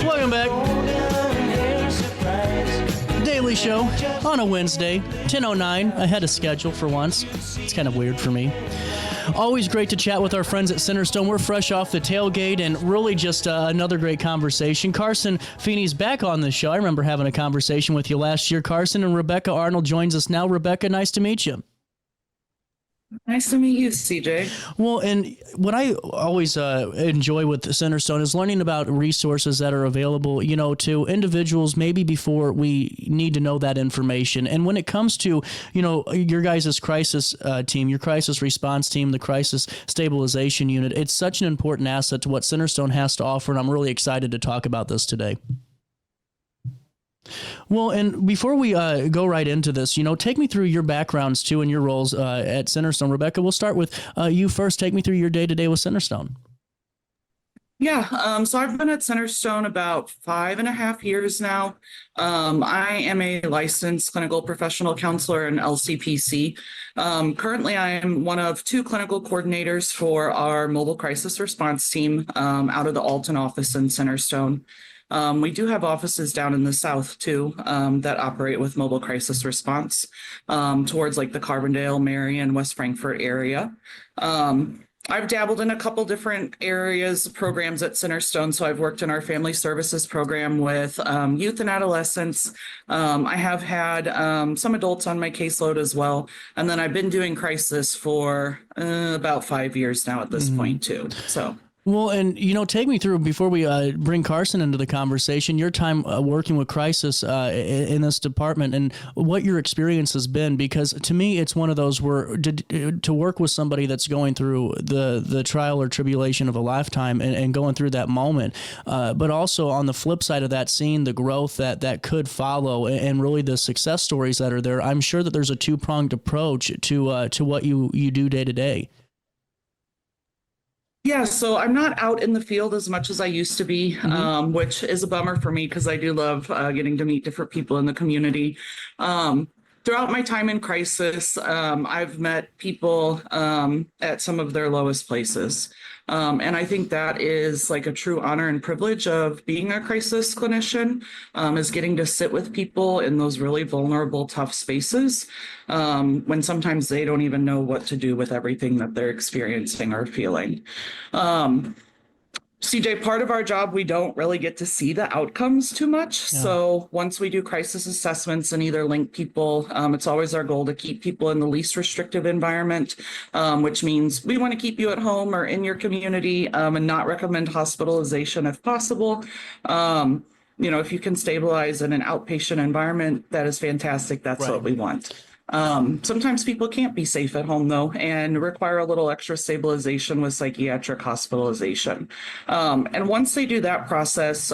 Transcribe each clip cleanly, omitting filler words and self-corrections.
Welcome back. Daily Show on a Wednesday, 10:09, ahead of schedule for once. It's kind of weird for me. Always great to chat with our friends at Centerstone. We're fresh off the tailgate and really just another great conversation. Karsen Feeney's back on the show. I remember having a conversation with you last year, Karsen, and Rebecca Arnold joins us now. Rebecca, nice to meet you. Nice to meet you, CJ. Well, and what I always enjoy with Centerstone is learning about resources that are available, to individuals maybe before we need to know that information. And when it comes to, your guys' crisis team, your crisis response team, the crisis stabilization unit, it's such an important asset to what Centerstone has to offer, and I'm really excited to talk about this today. Well, and before we go right into this, take me through your backgrounds too and your roles at Centerstone. Rebecca, we'll start with you first. Take me through your day-to-day with Centerstone. Yeah, so I've been at Centerstone about 5.5 years now. I am a licensed clinical professional counselor and LCPC. Currently, I am one of 2 clinical coordinators for our mobile crisis response team out of the Alton office in Centerstone. We do have offices down in the South too that operate with mobile crisis response towards like the Carbondale, Marion, West Frankfort area. I've dabbled in a couple different areas, programs at Centerstone. So I've worked in our family services program with youth and adolescents. I have had some adults on my caseload as well. And then I've been doing crisis for about 5 years now at this point too. So. Well, and, take me through, before we bring Karsen into the conversation, your time working with crisis in this department and what your experience has been, because to me, it's one of those where to work with somebody that's going through the trial or tribulation of a lifetime and going through that moment, but also on the flip side of that, seeing the growth that could follow and really the success stories that are there. I'm sure that there's a two-pronged approach to what you do day to day. Yeah, so I'm not out in the field as much as I used to be, which is a bummer for me because I do love getting to meet different people in the community. Throughout my time in crisis, I've met people at some of their lowest places. And I think that is like a true honor and privilege of being a crisis clinician, is getting to sit with people in those really vulnerable, tough spaces when sometimes they don't even know what to do with everything that they're experiencing or feeling. CJ, part of our job, we don't really get to see the outcomes too much. Yeah. So once we do crisis assessments and either link people, it's always our goal to keep people in the least restrictive environment, which means we want to keep you at home or in your community and not recommend hospitalization if possible. If you can stabilize in an outpatient environment, that is fantastic. That's right. What we want. Sometimes people can't be safe at home, though, and require a little extra stabilization with psychiatric hospitalization. And once they do that process,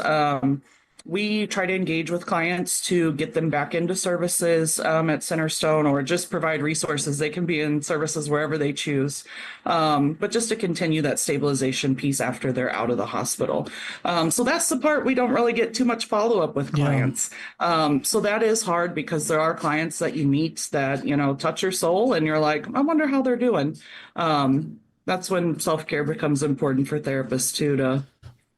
we try to engage with clients to get them back into services at Centerstone, or just provide resources. They can be in services wherever they choose, but just to continue that stabilization piece after they're out of the hospital. So that's the part we don't really get too much follow-up with clients. Yeah. So that is hard because there are clients that you meet that, touch your soul and you're like, I wonder how they're doing. That's when self-care becomes important for therapists too, to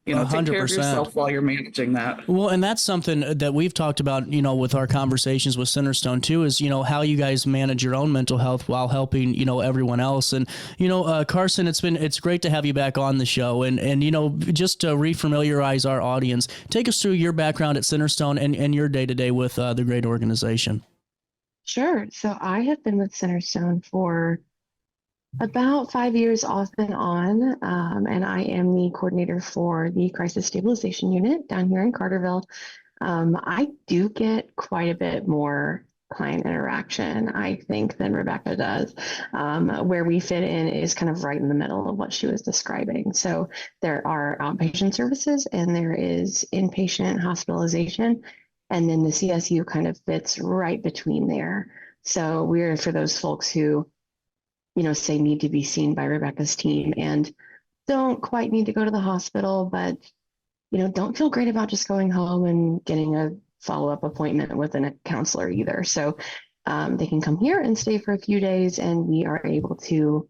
take care of yourself while you're managing that. Well, and that's something that we've talked about, with our conversations with Centerstone too, is, how you guys manage your own mental health while helping, everyone else. And, Karsen, it's great to have you back on the show. And just to refamiliarize our audience, take us through your background at Centerstone and your day-to-day with the great organization. Sure. So I have been with Centerstone for about 5 years off and on, and I am the coordinator for the Crisis Stabilization Unit down here in Carterville. I do get quite a bit more client interaction, I think, than Rebecca does. Where we fit in is kind of right in the middle of what she was describing. So there are outpatient services and there is inpatient hospitalization, and then the CSU kind of fits right between there. So we're for those folks who say need to be seen by Rebecca's team and don't quite need to go to the hospital, but, don't feel great about just going home and getting a follow-up appointment with a counselor either. So they can come here and stay for a few days, and we are able to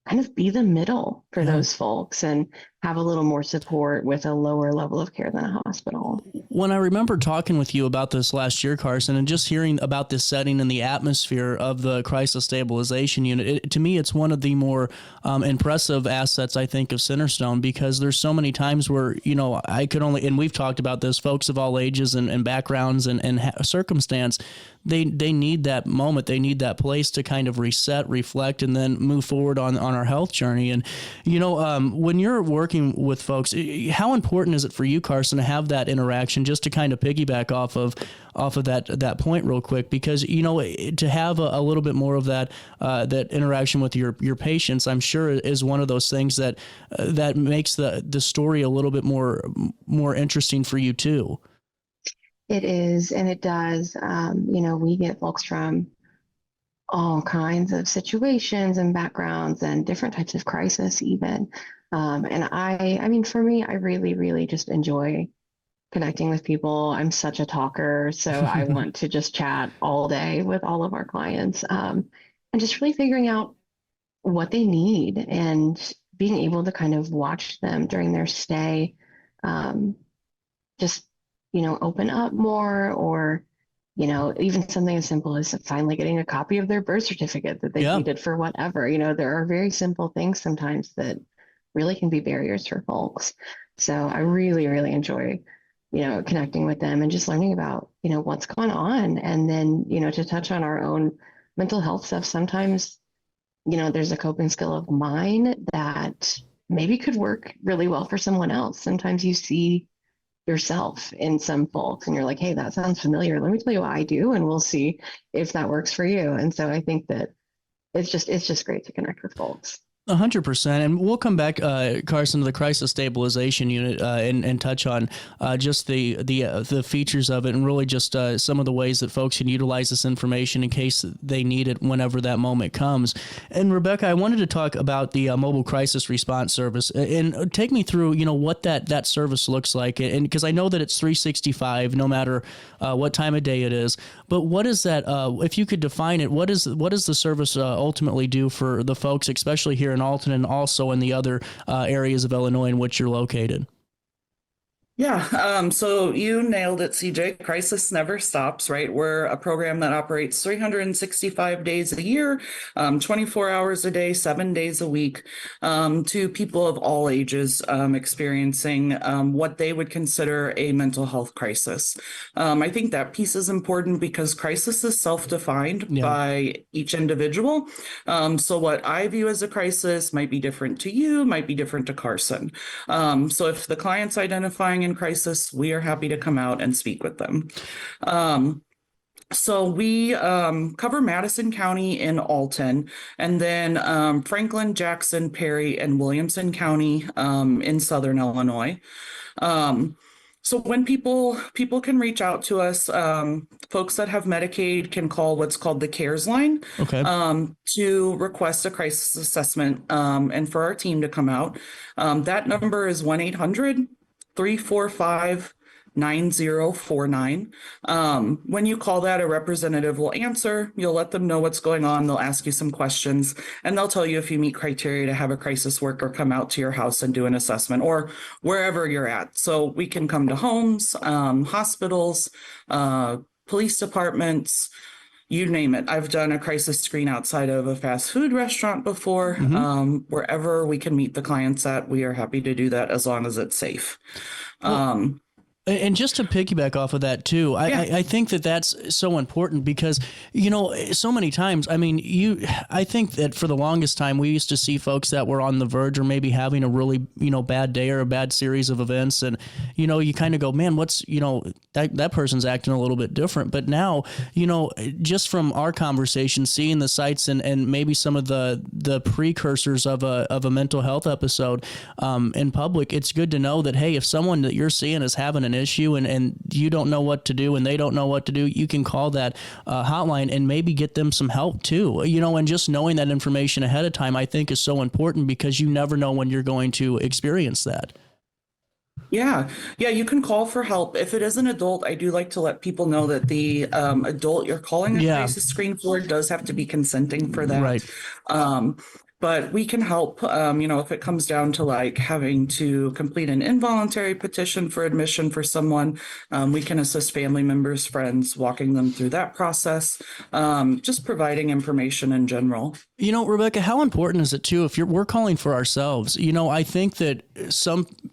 kind of be the middle for Yeah. those folks and have a little more support with a lower level of care than a hospital. When I remember talking with you about this last year, Karsen, and just hearing about this setting and the atmosphere of the crisis stabilization unit, to me, it's one of the more impressive assets, I think, of Centerstone, because there's so many times where, I could only, and we've talked about this, folks of all ages and backgrounds and circumstance, they need that moment. They need that place to kind of reset, reflect, and then move forward on our health journey. And, when you're working with folks, how important is it for you, Karsen, to have that interaction, just to kind of piggyback off of that point real quick? Because, to have a little bit more of that interaction with your patients, I'm sure is one of those things that makes the story a little bit more interesting for you too. It is, and it does. We get folks from all kinds of situations and backgrounds and different types of crisis even. And I mean, for me, I really, really just enjoy connecting with people. I'm such a talker, so I want to just chat all day with all of our clients, and just really figuring out what they need and being able to kind of watch them during their stay, just, open up more, or, even something as simple as finally getting a copy of their birth certificate that they needed for whatever. There are very simple things sometimes that really can be barriers for folks. So I really, really enjoy, connecting with them and just learning about, what's going on. And then, to touch on our own mental health stuff, sometimes, there's a coping skill of mine that maybe could work really well for someone else. Sometimes you see yourself in some folks and you're like, hey, that sounds familiar. Let me tell you what I do, and we'll see if that works for you. And so I think that it's just great to connect with folks. 100%. And we'll come back, Karsen, to the crisis stabilization unit and touch on just the features of it, and really just some of the ways that folks can utilize this information in case they need it whenever that moment comes. And Rebecca, I wanted to talk about the mobile crisis response service, and take me through, what that service looks like. And because I know that it's 365, no matter what time of day it is. But what is that? If you could define it, what does the service ultimately do for the folks, especially here in Alton and also in the other areas of Illinois in which you're located? Yeah, so you nailed it, CJ. Crisis never stops, right? We're a program that operates 365 days a year, 24 hours a day, 7 days a week, to people of all ages experiencing what they would consider a mental health crisis. I think that piece is important because crisis is self-defined by each individual. So what I view as a crisis might be different to you, might be different to Karsen. So if the client's identifying in crisis, we are happy to come out and speak with them. So we cover Madison County in Alton, and then Franklin, Jackson, Perry, and Williamson County in Southern Illinois. So when people can reach out to us, folks that have Medicaid can call what's called the CARES line to request a crisis assessment and for our team to come out. That number is 1-800-345-9049. When you call that, a representative will answer. You'll let them know what's going on. They'll ask you some questions, and they'll tell you if you meet criteria to have a crisis worker come out to your house and do an assessment, or wherever you're at. So we can come to homes, hospitals, police departments, you name it. I've done a crisis screen outside of a fast food restaurant before. Wherever we can meet the clients at, we are happy to do that as long as it's safe. And just to piggyback off of that too, I think that that's so important because, so many times, I think that for the longest time, we used to see folks that were on the verge or maybe having a really, bad day or a bad series of events. And, you kind of go, man, what's, that person's acting a little bit different. But now, just from our conversation, seeing the sites and maybe some of the precursors of a mental health episode in public, it's good to know that, hey, if someone that you're seeing is having an issue and you don't know what to do and they don't know what to do, you can call that hotline and maybe get them some help too. And just knowing that information ahead of time, I think, is so important because you never know when you're going to experience that. Yeah, you can call for help. If it is an adult, I do like to let people know that the adult you're calling a crisis screen for does have to be consenting for that. Right. but we can help, if it comes down to like having to complete an involuntary petition for admission for someone, we can assist family members, friends, walking them through that process, just providing information in general. Rebecca, how important is it too if we're calling for ourselves? I think that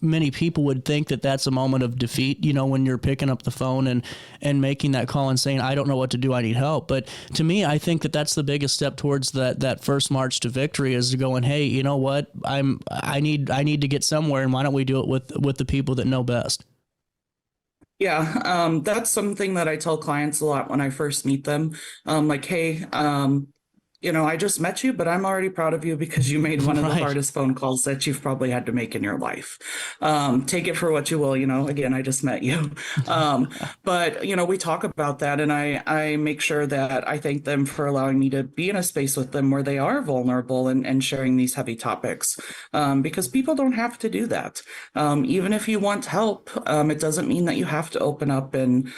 many people would think that that's a moment of defeat, when you're picking up the phone and making that call and saying, I don't know what to do, I need help. But to me, I think that that's the biggest step towards that first march to victory, is going, hey, you know what, I need to get somewhere, and why don't we do it with the people that know best? Yeah, that's something that I tell clients a lot when I first meet them. Like, hey, I just met you, but I'm already proud of you because you made one of the hardest phone calls that you've probably had to make in your life. Take it for what you will, again, I just met you. But, we talk about that, and I make sure that I thank them for allowing me to be in a space with them where they are vulnerable and sharing these heavy topics, because people don't have to do that. Even if you want help, it doesn't mean that you have to open up and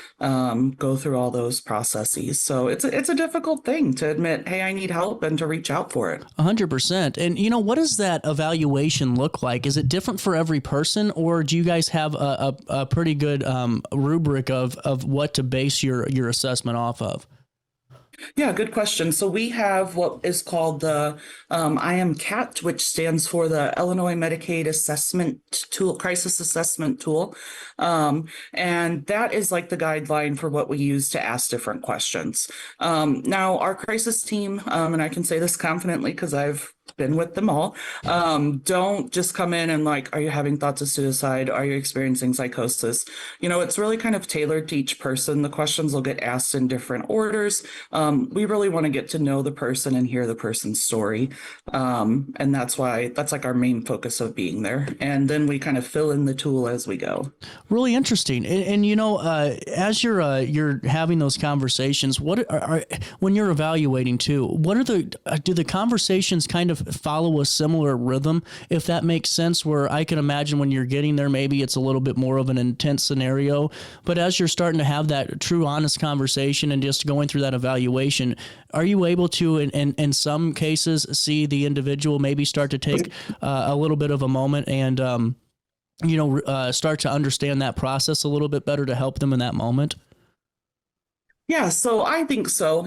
go through all those processes. So it's a difficult thing to admit, hey, I need help, and to reach out for it. 100%. And what does that evaluation look like? Is it different for every person, or do you guys have a pretty good rubric of what to base your assessment off of? Yeah, good question. So we have what is called the IMCAT, which stands for the Illinois Medicaid Assessment Tool, Crisis Assessment Tool. And that is like the guideline for what we use to ask different questions. Now, our crisis team, and I can say this confidently because I've been with them all, don't just come in and like, are you having thoughts of suicide? Are you experiencing psychosis? It's really kind of tailored to each person. The questions will get asked in different orders. We really want to get to know the person and hear the person's story. And that's like our main focus of being there. And then we kind of fill in the tool as we go. Really interesting. And as you're having those conversations, when you're evaluating too, do the conversations kind of follow a similar rhythm, if that makes sense, where I can imagine when you're getting there, maybe it's a little bit more of an intense scenario, but as you're starting to have that true, honest conversation and just going through that evaluation, are you able to, in some cases, see the individual maybe start to take a little bit of a moment and, start to understand that process a little bit better to help them in that moment? Yeah, so I think so.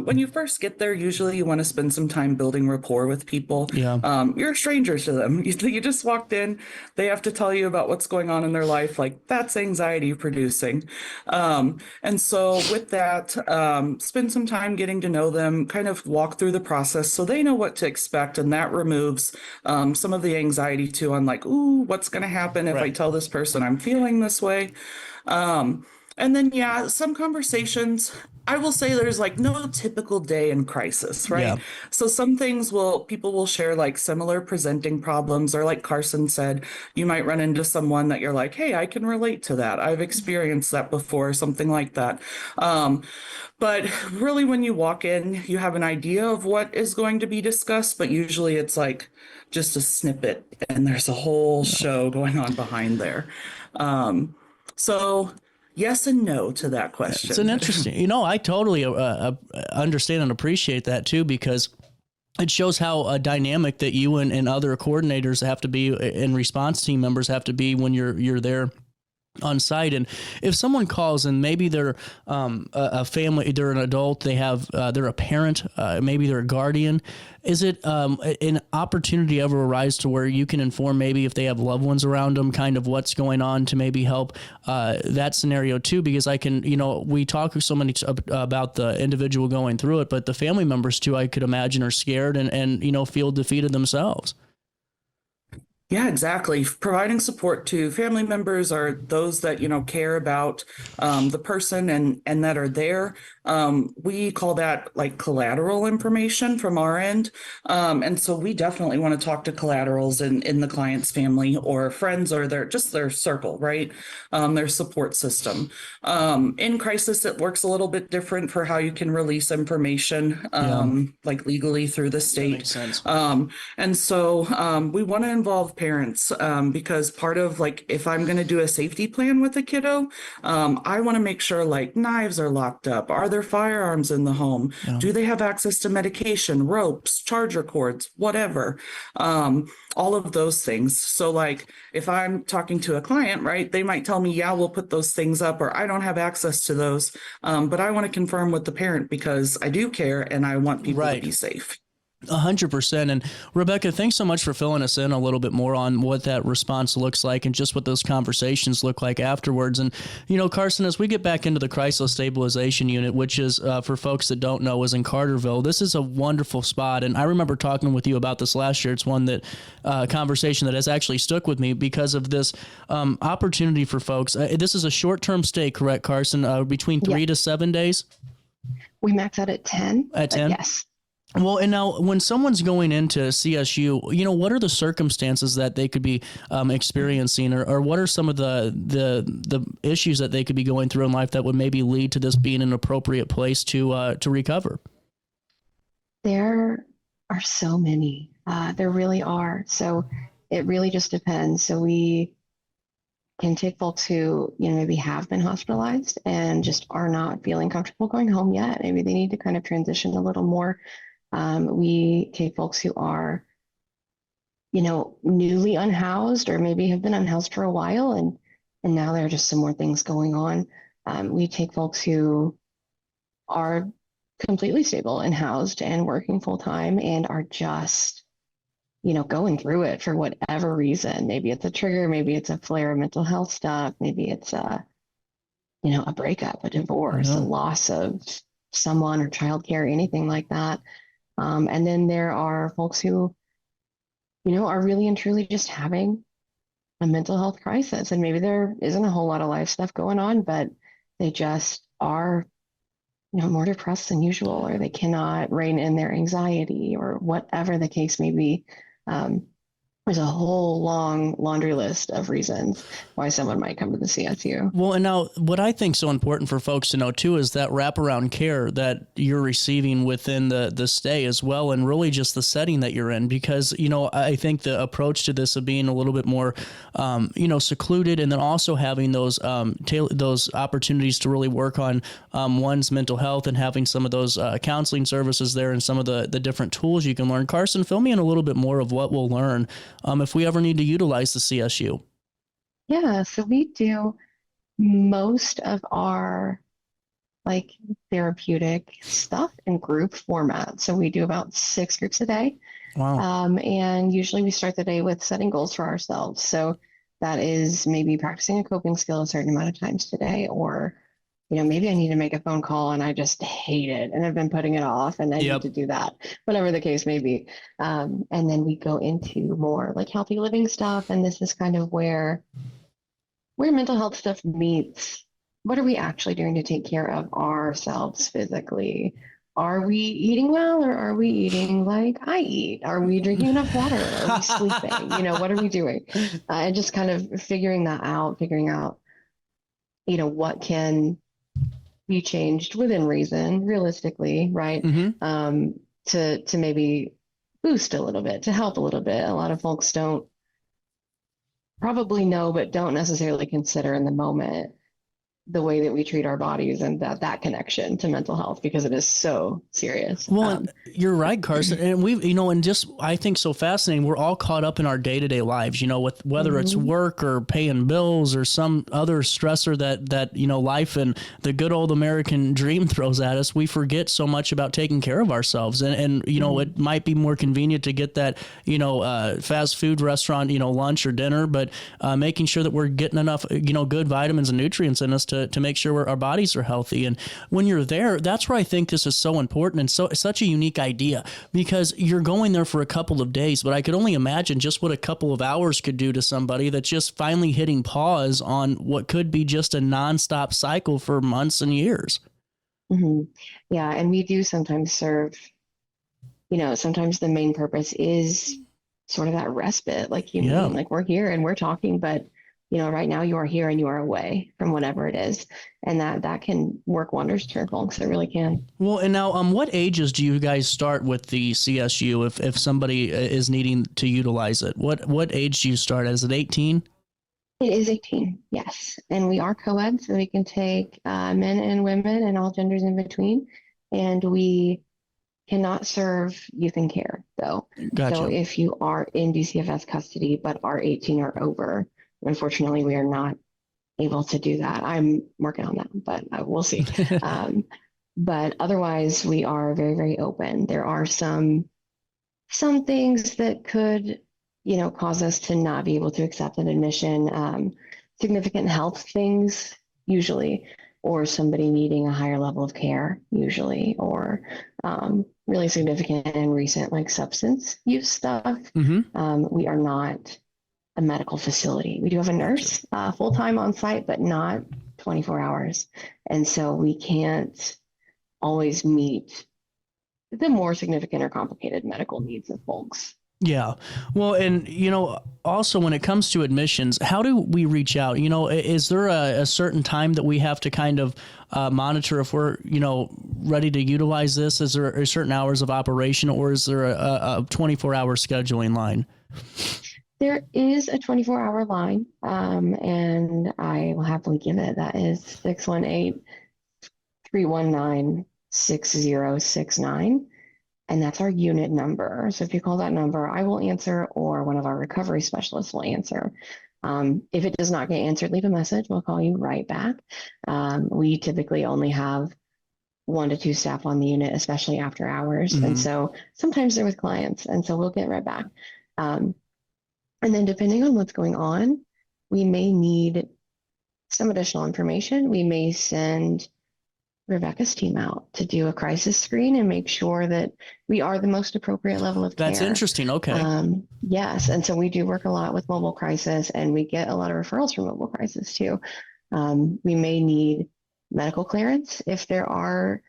When you first get there, usually you want to spend some time building rapport with people. Yeah. You're a stranger to them. You just walked in. They have to tell you about what's going on in their life. Like, that's anxiety producing. And so with that, spend some time getting to know them, kind of walk through the process so they know what to expect. And that removes some of the anxiety too on like, ooh, what's going to happen if I tell this person I'm feeling this way? And then, yeah, some conversations, I will say there's like no typical day in crisis, right? Yeah. So some things people will share like similar presenting problems, or like Karsen said, you might run into someone that you're like, hey, I can relate to that. I've experienced that before, something like that. But really, when you walk in, you have an idea of what is going to be discussed, but usually it's like just a snippet and there's a whole show going on behind there. So yes and no to that question. It's an interesting, I totally understand and appreciate that too, because it shows how dynamic that you and other coordinators have to be, and response team members have to be when you're there on site. And if someone calls and maybe they're a family, they're an adult, they're a parent, maybe they're a guardian, is it an opportunity ever arise to where you can inform, maybe if they have loved ones around them, kind of what's going on to maybe help that scenario too? Because I can, we talk so many about the individual going through it, but the family members too, I could imagine, are scared and feel defeated themselves. Yeah, exactly. Providing support to family members or those that, care about the person and that are there. We call that like collateral information from our end. And so we definitely want to talk to collaterals in the client's family or friends or their circle, right? Their support system. In crisis, it works a little bit different for how you can release information, like legally through the state. That makes sense. And so we want to involve involve parents, because part of like, if I'm going to do a safety plan with a kiddo, I want to make sure like knives are locked up. Are there firearms in the home? Yeah. Do they have access to medication, ropes, charger cords, whatever? All of those things. So like if I'm talking to a client, right, they might tell me, yeah, we'll put those things up, or I don't have access to those. But I want to confirm with the parent because I do care and I want people to be safe. 100%. And Rebecca, thanks so much for filling us in a little bit more on what that response looks like and just what those conversations look like afterwards. And, you know, Karsen, as we get back into the crisis stabilization unit, which is, for folks that don't know, is in Carterville, this is a wonderful spot. And I remember talking with you about this last year. It's one that conversation that has actually stuck with me because of this opportunity for folks. This is a short-term stay, correct, Karsen? Between 3 to 7 days? We max out at 10. At 10? Yes. Well, and now when someone's going into CSU, you know, what are the circumstances that they could be experiencing, or what are some of the issues that they could be going through in life that would maybe lead to this being an appropriate place to recover? There are so many. There really are. So it really just depends. So we can take folks who, you know, maybe have been hospitalized and just are not feeling comfortable going home yet. Maybe they need to kind of transition a little more. We take folks who are, you know, newly unhoused or maybe have been unhoused for a while and now there are just some more things going on. We take folks who are completely stable and housed and working full time and are just, you know, going through it for whatever reason. Maybe it's a trigger, maybe it's a flare of mental health stuff, maybe it's you know, a breakup, a divorce, a loss of someone or childcare, anything like that. And then there are folks who, you know, are really and truly just having a mental health crisis. And maybe there isn't a whole lot of life stuff going on, but they just are, you know, more depressed than usual, or they cannot rein in their anxiety, or whatever the case may be. There's a whole long laundry list of reasons why someone might come to the CSU. Well, and now what I think is so important for folks to know too is that wraparound care that you're receiving within the stay as well, and really just the setting that you're in, because, you know, I think the approach to this of being a little bit more, you know, secluded, and then also having those those opportunities to really work on one's mental health and having some of those counseling services there and some of the different tools you can learn. Karsen, fill me in a little bit more of what we'll learn if we ever need to utilize the CSU. Yeah, so we do most of our like therapeutic stuff in group format. So we do about 6 groups a day. Wow. And usually we start the day with setting goals for ourselves. So that is maybe practicing a coping skill a certain amount of times today, or, you know, maybe I need to make a phone call and I just hate it and I've been putting it off and I need to do that, whatever the case may be. And then we go into more like healthy living stuff. And this is kind of where mental health stuff meets what are we actually doing to take care of ourselves physically? Are we eating well, or are we eating like I eat? Are we drinking enough water? Are we sleeping? You know, what are we doing? And just kind of figuring out, you know, what can be changed within reason, realistically, right? Mm-hmm. To maybe boost a little bit, to help a little bit. A lot of folks don't probably know, but don't necessarily consider in the moment the way that we treat our bodies and that connection to mental health, because it is so serious. Well, you're right, Karsen. And we've, you know, and just, I think so fascinating. We're all caught up in our day-to-day lives, you know, with whether it's work or paying bills or some other stressor that, you know, life and the good old American dream throws at us. We forget so much about taking care of ourselves. And you know, it might be more convenient to get that, you know, fast food restaurant, you know, lunch or dinner, but making sure that we're getting enough, you know, good vitamins and nutrients in us to make sure our bodies are healthy. And when you're there, that's where I think this is so important and so such a unique idea, because you're going there for a couple of days, but I could only imagine just what a couple of hours could do to somebody that's just finally hitting pause on what could be just a nonstop cycle for months and years. Yeah. And we do sometimes serve, you know, sometimes the main purpose is sort of that respite, like you mean, like we're here and we're talking, but right now you are here and you are away from whatever it is. And that can work wonders for folks. It really can. Well, and now, what ages do you guys start with the CSU if somebody is needing to utilize it? What age do you start? Is it 18? It is 18, yes. And we are co-ed, so we can take men and women and all genders in between. And we cannot serve youth in care, though. Gotcha. So if you are in DCFS custody but are 18 or over, unfortunately, we are not able to do that. I'm working on that, but we'll see. But otherwise, we are very, very open. There are some things that could, cause us to not be able to accept an admission, significant health things usually, or somebody needing a higher level of care usually, or really significant and recent like substance use stuff. We are not a medical facility. We do have a nurse full-time on site, but not 24 hours. And so we can't always meet the more significant or complicated medical needs of folks. Yeah. Well, and, also when it comes to admissions, how do we reach out? Is there a certain time that we have to kind of monitor if we're, ready to utilize this? Is there certain hours of operation, or is there a 24-hour scheduling line? There is a 24-hour line, and I will happily give it. That is 618-319-6069. And that's our unit number. So if you call that number, I will answer, or one of our recovery specialists will answer. If it does not get answered, leave a message. We'll call you right back. We typically only have 1 to 2 staff on the unit, especially after hours. And so sometimes they're with clients, and so we'll get right back. And then depending on what's going on, we may need some additional information. We may send Rebecca's team out to do a crisis screen and make sure that we are the most appropriate level of care. That's interesting. Okay. Yes. And so we do work a lot with mobile crisis, and we get a lot of referrals from mobile crisis too. We may need medical clearance if there are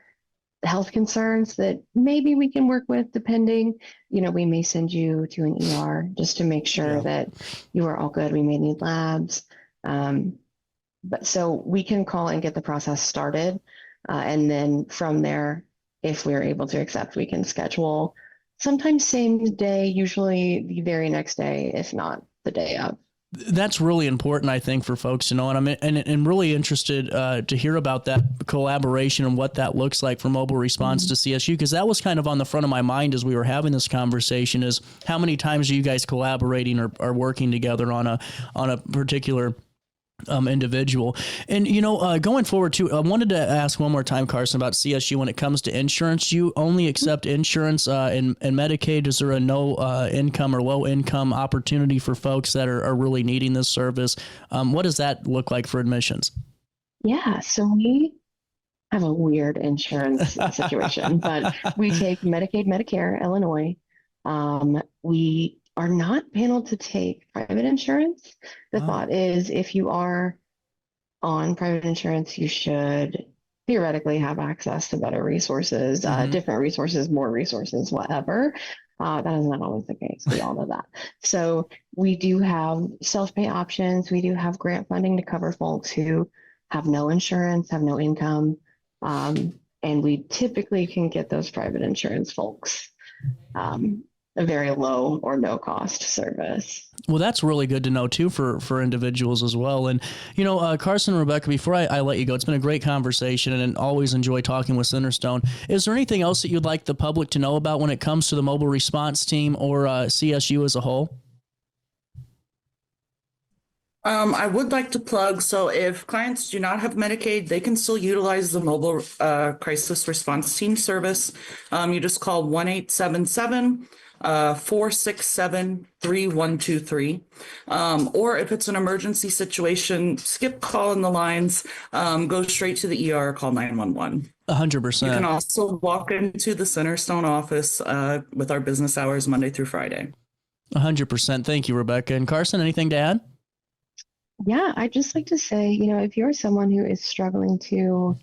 health concerns that maybe we can work with, depending, we may send you to an ER just to make sure that you are all good. We may need labs. But so we can call and get the process started. And then from there, if we're able to accept, we can schedule sometimes same day, usually the very next day, if not the day of. That's really important, I think, for folks to know. And I'm really interested to hear about that collaboration and what that looks like for mobile response to CSU, because that was kind of on the front of my mind as we were having this conversation, is how many times are you guys collaborating or working together on a particular individual. And, going forward too, I wanted to ask one more time, Karsen, about CSU when it comes to insurance. You only accept insurance in Medicaid. Is there a no income or low income opportunity for folks that are really needing this service? What does that look like for admissions? Yeah, so we have a weird insurance situation, but we take Medicaid, Medicare, Illinois. We are not paneled to take private insurance. The thought is, if you are on private insurance, you should theoretically have access to better resources, different resources, more resources, whatever. That is not always the case. We all know that. So we do have self-pay options. We do have grant funding to cover folks who have no insurance, have no income. And we typically can get those private insurance folks a very low or no cost service. Well, that's really good to know too for individuals as well. And, Karsen and Rebecca, before I let you go, it's been a great conversation and always enjoy talking with Centerstone. Is there anything else that you'd like the public to know about when it comes to the mobile response team or CSU as a whole? I would like to plug, so if clients do not have Medicaid, they can still utilize the mobile crisis response team service. You just call 1-877-467-3123. Or if it's an emergency situation, skip calling the lines, go straight to the ER, call 911. 100%. You can also walk into the Centerstone office with our business hours Monday through Friday. 100%. Thank you, Rebecca. And Karsen, anything to add? Yeah, I'd just like to say, if you're someone who is struggling to,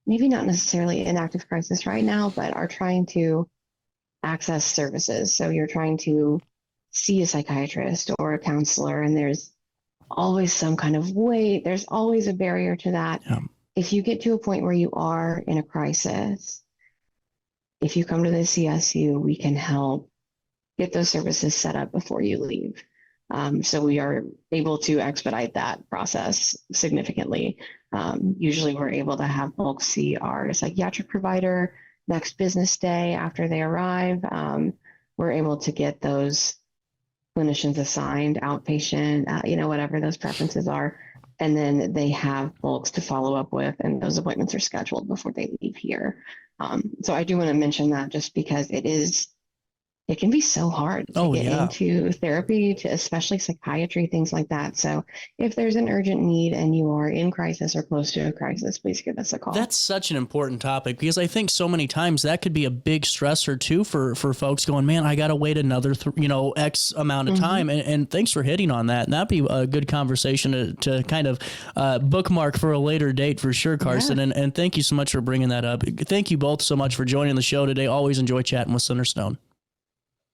maybe not necessarily in active crisis right now, but are trying to access services. So you're trying to see a psychiatrist or a counselor, and there's always some kind of weight. There's always a barrier to that. Yeah. If you get to a point where you are in a crisis, if you come to the CSU, we can help get those services set up before you leave. So we are able to expedite that process significantly. Usually we're able to have folks see our psychiatric provider next business day after they arrive. We're able to get those clinicians assigned outpatient, whatever those preferences are. And then they have folks to follow up with, and those appointments are scheduled before they leave here. So I do want to mention that just because it can be so hard to get into therapy, to especially psychiatry, things like that. So if there's an urgent need and you are in crisis or close to a crisis, please give us a call. That's such an important topic, because I think so many times that could be a big stressor too for folks going, man, I got to wait another, X amount of time. And thanks for hitting on that. And that'd be a good conversation to kind of bookmark for a later date for sure, Karsen. Yeah. And thank you so much for bringing that up. Thank you both so much for joining the show today. Always enjoy chatting with Centerstone.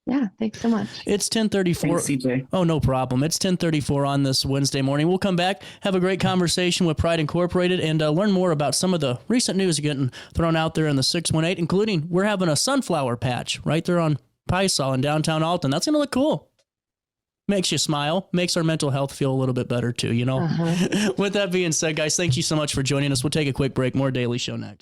Yeah, thanks so much. It's 10:34. Thanks, CJ. Oh, no problem. It's 10:34 on this Wednesday morning. We'll come back, have a great conversation with Pride Incorporated, and learn more about some of the recent news getting thrown out there in the 618, including we're having a sunflower patch right there on Pysal in downtown Alton. That's going to look cool. Makes you smile, makes our mental health feel a little bit better too, With that being said, guys, thank you so much for joining us. We'll take a quick break. More Daily Show next.